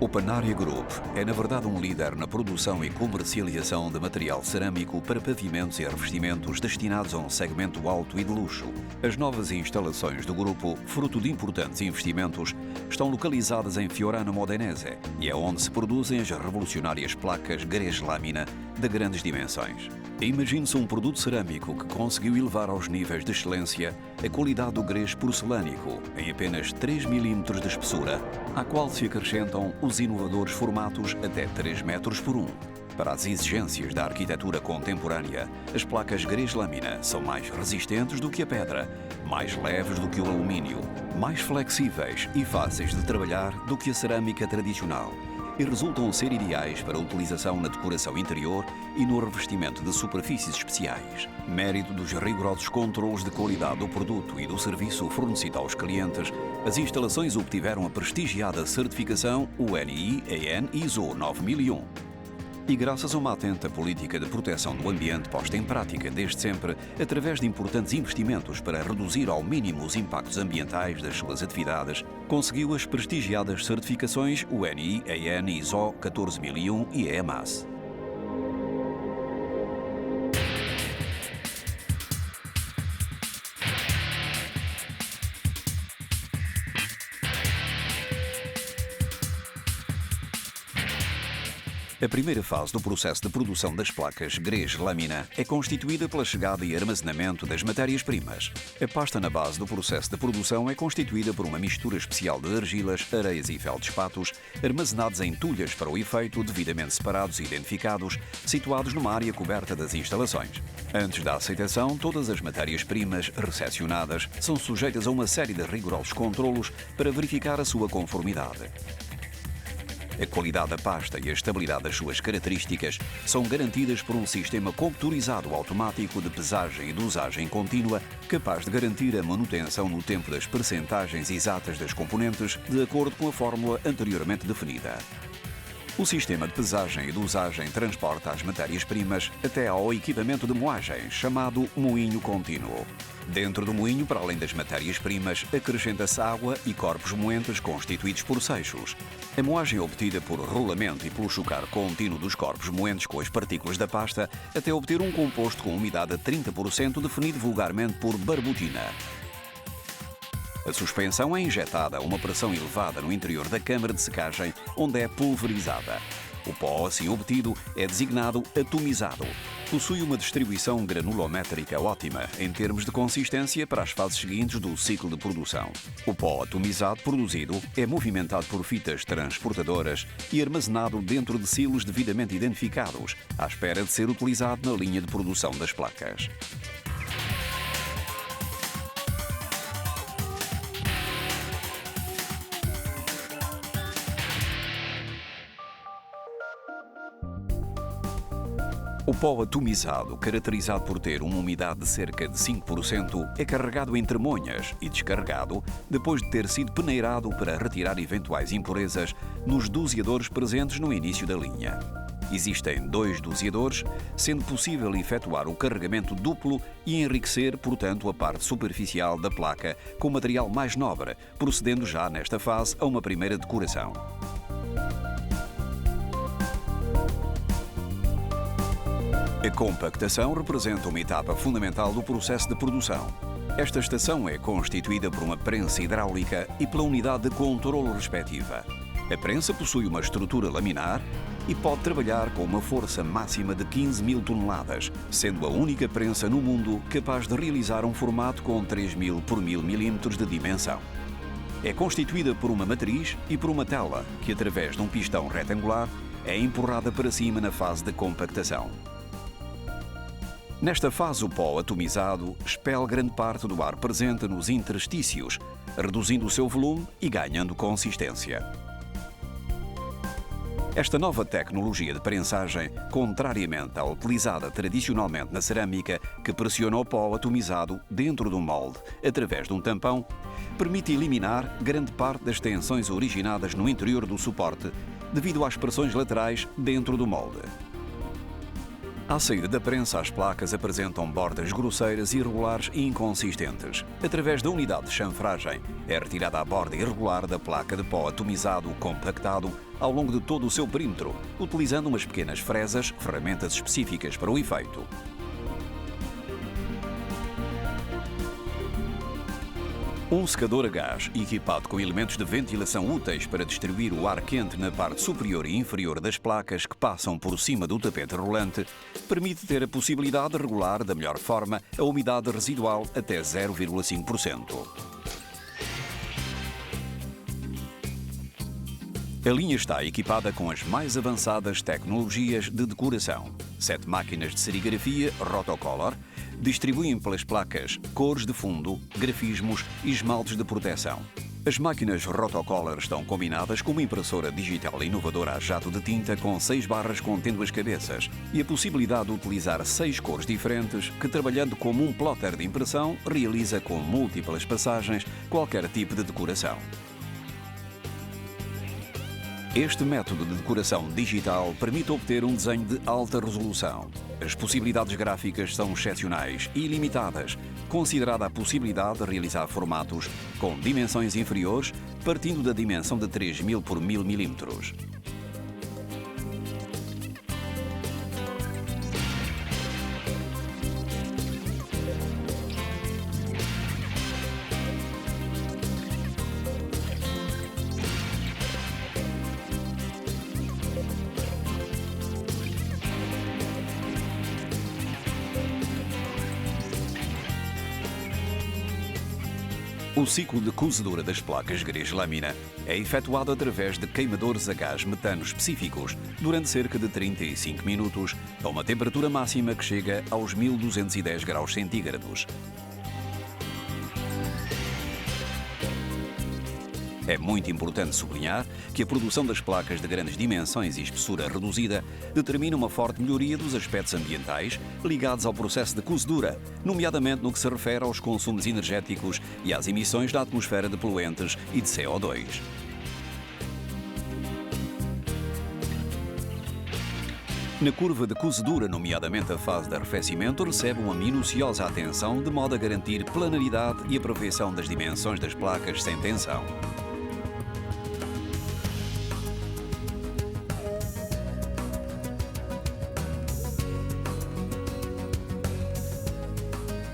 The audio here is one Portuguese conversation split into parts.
O Panária Group é, na verdade, um líder na produção e comercialização de material cerâmico para pavimentos e revestimentos destinados a um segmento alto e de luxo. As novas instalações do grupo, fruto de importantes investimentos, estão localizadas em Fiorano Modenese e é onde se produzem as revolucionárias placas Grés Lâmina de grandes dimensões. Imagine-se um produto cerâmico que conseguiu elevar aos níveis de excelência a qualidade do grés porcelânico em apenas 3 mm de espessura, à qual se acrescentam os inovadores formatos até 3 metros por 1. Para as exigências da arquitetura contemporânea, as placas Grés Lâmina são mais resistentes do que a pedra, mais leves do que o alumínio, mais flexíveis e fáceis de trabalhar do que a cerâmica tradicional, e resultam ser ideais para a utilização na decoração interior e no revestimento de superfícies especiais. Mérito dos rigorosos controles de qualidade do produto e do serviço fornecido aos clientes, as instalações obtiveram a prestigiada certificação UNI-EN ISO 9001. E graças a uma atenta política de proteção do ambiente posta em prática desde sempre, através de importantes investimentos para reduzir ao mínimo os impactos ambientais das suas atividades, conseguiu as prestigiadas certificações UNI-EN ISO 14001 e EMAS. A primeira fase do processo de produção das placas Grés Lâmina é constituída pela chegada e armazenamento das matérias-primas. A pasta na base do processo de produção é constituída por uma mistura especial de argilas, areias e feldspatos, armazenados em tulhas para o efeito, devidamente separados e identificados, situados numa área coberta das instalações. Antes da aceitação, todas as matérias-primas recepcionadas são sujeitas a uma série de rigorosos controlos para verificar a sua conformidade. A qualidade da pasta e a estabilidade das suas características são garantidas por um sistema computadorizado automático de pesagem e dosagem contínua, capaz de garantir a manutenção no tempo das percentagens exatas das componentes, de acordo com a fórmula anteriormente definida. O sistema de pesagem e dosagem transporta as matérias-primas até ao equipamento de moagem, chamado moinho contínuo. Dentro do moinho, para além das matérias-primas, acrescenta-se água e corpos moentes constituídos por seixos. A moagem é obtida por rolamento e pelo chocar contínuo dos corpos moentes com as partículas da pasta, até obter um composto com umidade a 30%, definido vulgarmente por barbotina. A suspensão é injetada a uma pressão elevada no interior da câmara de secagem, onde é pulverizada. O pó assim obtido é designado atomizado. Possui uma distribuição granulométrica ótima em termos de consistência para as fases seguintes do ciclo de produção. O pó atomizado produzido é movimentado por fitas transportadoras e armazenado dentro de silos devidamente identificados, à espera de ser utilizado na linha de produção das placas. O pó atomizado, caracterizado por ter uma umidade de cerca de 5%, é carregado em tremonhas e descarregado depois de ter sido peneirado para retirar eventuais impurezas nos doseadores presentes no início da linha. Existem 2 doseadores, sendo possível efetuar o carregamento duplo e enriquecer, portanto, a parte superficial da placa com material mais nobre, procedendo já nesta fase a uma primeira decoração. A compactação representa uma etapa fundamental do processo de produção. Esta estação é constituída por uma prensa hidráulica e pela unidade de controlo respectiva. A prensa possui uma estrutura laminar e pode trabalhar com uma força máxima de 15.000 toneladas, sendo a única prensa no mundo capaz de realizar um formato com 3.000 por 1.000 mm de dimensão. É constituída por uma matriz e por uma tela que, através de um pistão retangular, é empurrada para cima na fase de compactação. Nesta fase, o pó atomizado expele grande parte do ar presente nos interstícios, reduzindo o seu volume e ganhando consistência. Esta nova tecnologia de prensagem, contrariamente à utilizada tradicionalmente na cerâmica, que pressiona o pó atomizado dentro do molde através de um tampão, permite eliminar grande parte das tensões originadas no interior do suporte devido às pressões laterais dentro do molde. À saída da prensa, as placas apresentam bordas grosseiras, irregulares e inconsistentes. Através da unidade de chanfragem, é retirada a borda irregular da placa de pó atomizado compactado ao longo de todo o seu perímetro, utilizando umas pequenas fresas, ferramentas específicas para o efeito. Um secador a gás, equipado com elementos de ventilação úteis para distribuir o ar quente na parte superior e inferior das placas que passam por cima do tapete rolante, permite ter a possibilidade de regular da melhor forma a umidade residual até 0,5%. A linha está equipada com as mais avançadas tecnologias de decoração. 7 máquinas de serigrafia Rotocolor distribuem pelas placas cores de fundo, grafismos e esmaltes de proteção. As máquinas Rotocolor estão combinadas com uma impressora digital inovadora a jato de tinta com 6 barras contendo as cabeças e a possibilidade de utilizar 6 cores diferentes que, trabalhando como um plotter de impressão, realiza com múltiplas passagens qualquer tipo de decoração. Este método de decoração digital permite obter um desenho de alta resolução. As possibilidades gráficas são excepcionais e ilimitadas, considerada a possibilidade de realizar formatos com dimensões inferiores, partindo da dimensão de 3000 por 1000 mm. O ciclo de cozedura das placas grês-lâmina é efetuado através de queimadores a gás metano específicos durante cerca de 35 minutos, a uma temperatura máxima que chega aos 1210 graus centígrados. É muito importante sublinhar que a produção das placas de grandes dimensões e espessura reduzida determina uma forte melhoria dos aspectos ambientais ligados ao processo de cozedura, nomeadamente no que se refere aos consumos energéticos e às emissões da atmosfera de poluentes e de CO2. Na curva de cozedura, nomeadamente a fase de arrefecimento, recebe uma minuciosa atenção de modo a garantir planaridade e a perfeição das dimensões das placas sem tensão.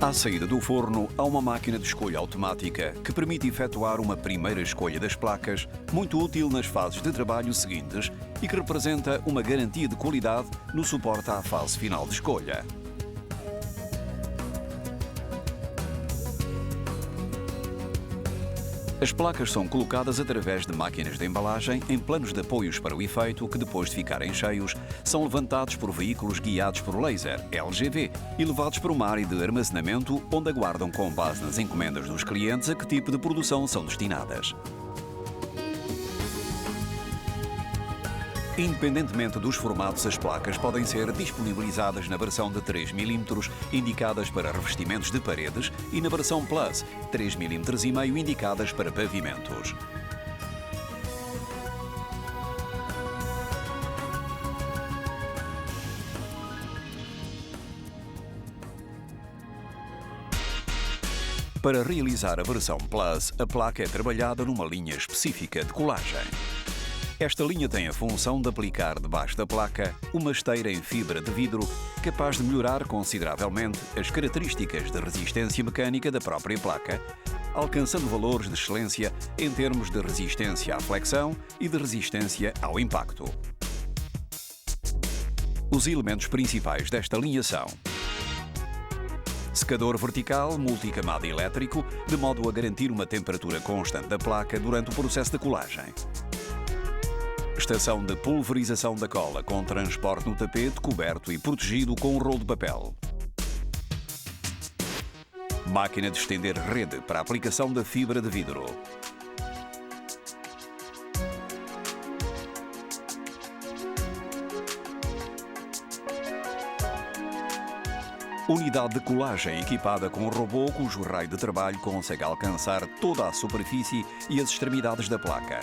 À saída do forno, há uma máquina de escolha automática que permite efetuar uma primeira escolha das placas, muito útil nas fases de trabalho seguintes e que representa uma garantia de qualidade no suporte à fase final de escolha. As placas são colocadas através de máquinas de embalagem em planos de apoios para o efeito que, depois de ficarem cheios, são levantados por veículos guiados por laser, LGV, e levados para uma área de armazenamento onde aguardam com base nas encomendas dos clientes a que tipo de produção são destinadas. Independentemente dos formatos, as placas podem ser disponibilizadas na versão de 3 mm, indicadas para revestimentos de paredes, e na versão Plus, 3,5 mm, indicadas para pavimentos. Para realizar a versão Plus, a placa é trabalhada numa linha específica de colagem. Esta linha tem a função de aplicar debaixo da placa uma esteira em fibra de vidro capaz de melhorar consideravelmente as características de resistência mecânica da própria placa, alcançando valores de excelência em termos de resistência à flexão e de resistência ao impacto. Os elementos principais desta linha são: secador vertical multicamada elétrico, de modo a garantir uma temperatura constante da placa durante o processo de colagem. Estação de pulverização da cola com transporte no tapete coberto e protegido com um rolo de papel. Máquina de estender rede para a aplicação da fibra de vidro. Unidade de colagem equipada com um robô cujo raio de trabalho consegue alcançar toda a superfície e as extremidades da placa.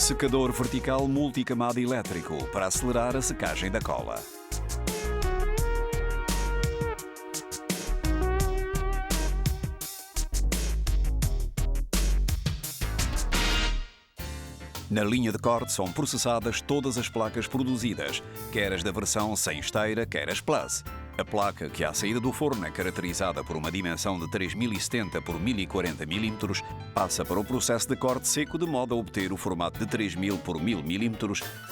Secador vertical multicamada elétrico para acelerar a secagem da cola. Na linha de corte são processadas todas as placas produzidas, quer as da versão sem esteira, quer as Plus. A placa que à saída do forno é caracterizada por uma dimensão de 3070 por 1040 mm passa para o processo de corte seco de modo a obter o formato de 3000 por 1000 mm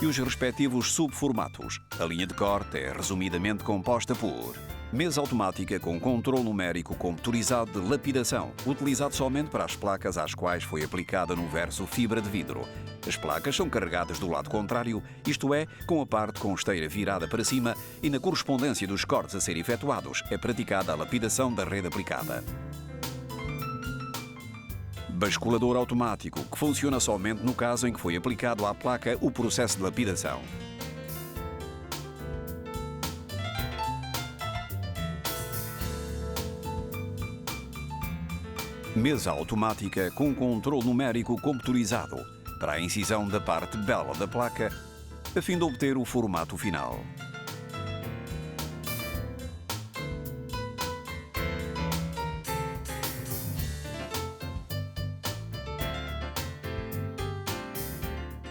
e os respectivos subformatos. A linha de corte é resumidamente composta por mesa automática com controle numérico computadorizado de lapidação, utilizado somente para as placas às quais foi aplicada no verso fibra de vidro. As placas são carregadas do lado contrário, isto é, com a parte com esteira virada para cima, e na correspondência dos cortes a serem efetuados é praticada a lapidação da rede aplicada. Basculador automático, que funciona somente no caso em que foi aplicado à placa o processo de lapidação. Mesa automática com controle numérico computadorizado para a incisão da parte bela da placa, a fim de obter o formato final.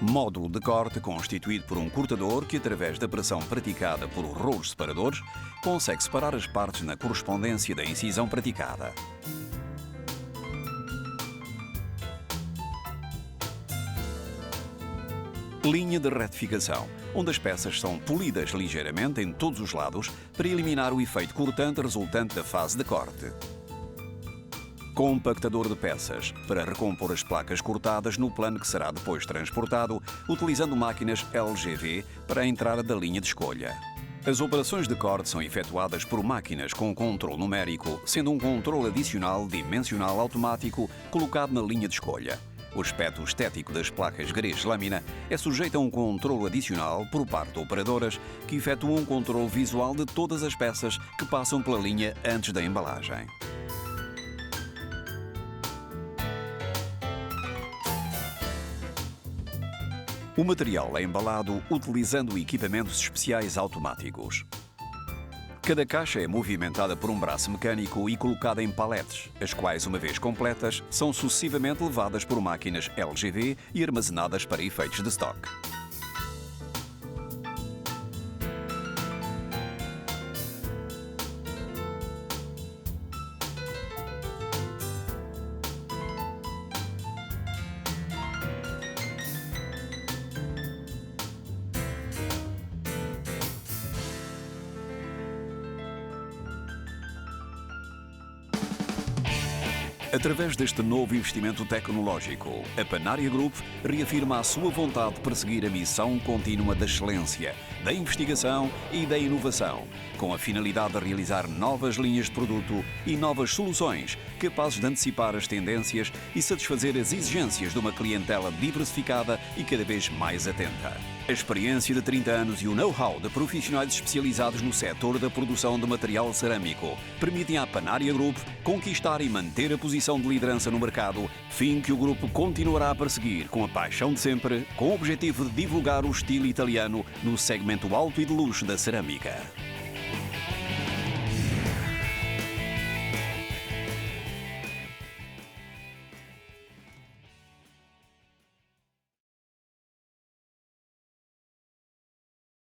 Módulo de corte constituído por um cortador que, através da pressão praticada por rolos separadores, consegue separar as partes na correspondência da incisão praticada. Linha de retificação, onde as peças são polidas ligeiramente em todos os lados para eliminar o efeito cortante resultante da fase de corte. Compactador de peças, para recompor as placas cortadas no plano que será depois transportado, utilizando máquinas LGV para a entrada da linha de escolha. As operações de corte são efetuadas por máquinas com controle numérico, sendo um controle adicional dimensional automático colocado na linha de escolha. O aspecto estético das placas Grez-Lâmina é sujeito a um controle adicional por parte de operadoras que efetuam um controle visual de todas as peças que passam pela linha antes da embalagem. O material é embalado utilizando equipamentos especiais automáticos. Cada caixa é movimentada por um braço mecânico e colocada em paletes, as quais, uma vez completas, são sucessivamente levadas por máquinas LGV e armazenadas para efeitos de estoque. Através deste novo investimento tecnológico, a Panária Group reafirma a sua vontade de perseguir a missão contínua da excelência, da investigação e da inovação, com a finalidade de realizar novas linhas de produto e novas soluções capazes de antecipar as tendências e satisfazer as exigências de uma clientela diversificada e cada vez mais atenta. A experiência de 30 anos e o know-how de profissionais especializados no setor da produção de material cerâmico permitem à Panária Group conquistar e manter a posição de liderança no mercado, fim que o grupo continuará a perseguir com a paixão de sempre, com o objetivo de divulgar o estilo italiano no segmento alto e de luxo da cerâmica.